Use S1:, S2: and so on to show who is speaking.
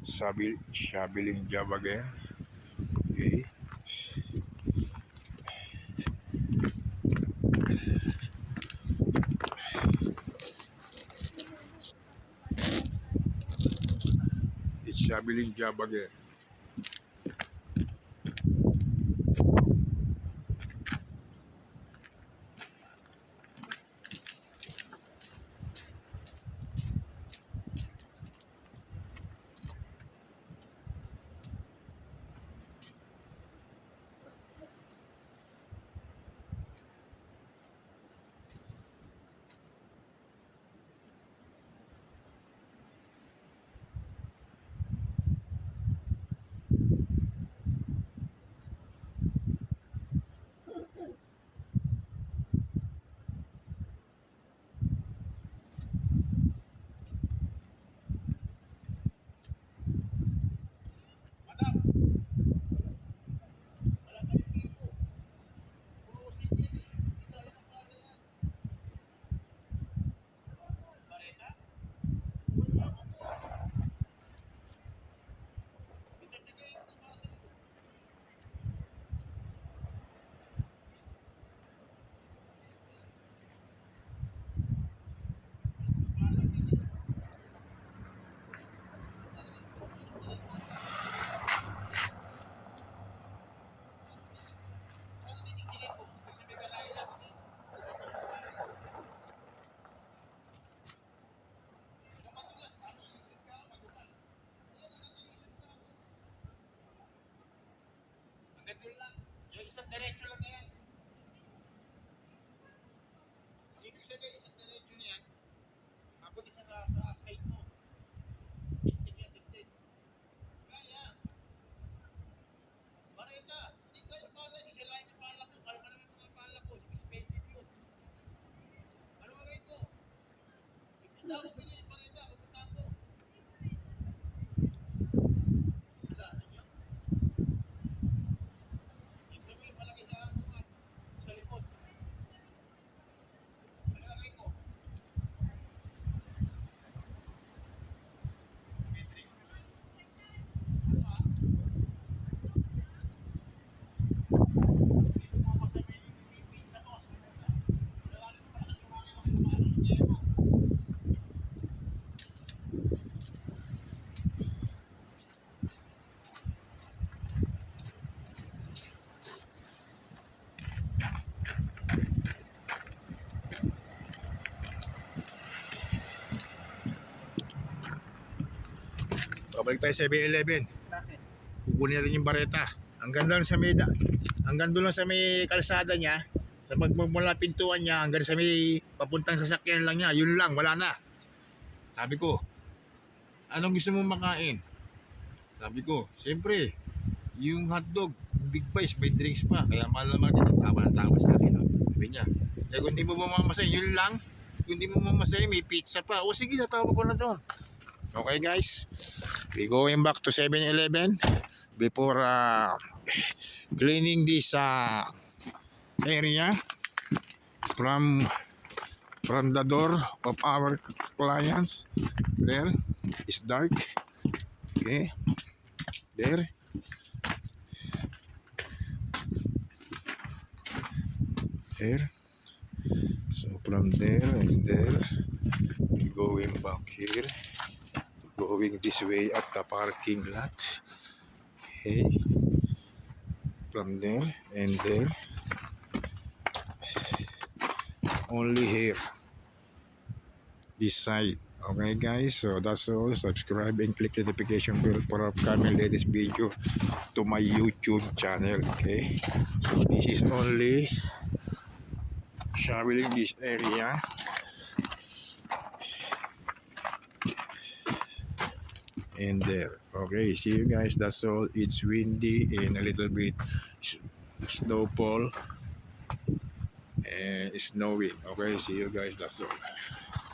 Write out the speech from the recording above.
S1: shoveling job again. Okay. It's shoveling job again.
S2: Ganun lang. Yung isang diretso lang na yan. Ibig sabihin, isang diretso na yan. Habang isa sa side mo. Tiktik yan, tiktik. Kaya. Marita, hindi kayo pala sisirain yung pala ko. Kaya pala yung pala ko. Expensive yun. Ano gagawin ko? Ipunta ko pinili Marita. Pupuntahan ko. Saan niyo? Ito mo yung malaki sa bungat. Sa likod. Ano gagawin ko?
S1: Pabalik tayo sa 7-Eleven.
S2: Bakit?
S1: Kukunin natin yung bareta. Hanggang doon lang sa may kalsada niya, sa magmumula pintuan niya, hanggang sa may papuntang sasakyan lang niya, yun lang, wala na. Sabi ko, anong gusto mong makain? Sabi ko, siyempre, yung hotdog, big pies, may drinks pa, kaya mahal naman kita, tawa ng tawa sa akin. No? Sabi niya, kaya kung di mo mamamasay, yun lang, kung di mo mamamasay, may pizza pa. O sige, tatawa ko na doon. Okay guys, we going back to 7-Eleven before cleaning this area from the door of our clients. There is dark. Okay, there. There. So from there and there, we going back here. Going this way at the parking lot. Okay. From there and there. Only here. This side. Okay guys, so that's all. Subscribe and click the notification bell for upcoming latest video to my YouTube channel. Okay. So this is only shoveling this area. And there. Okay, see you guys. That's all. It's windy and a little bit snowfall and it's snowing. Okay, see you guys. That's all.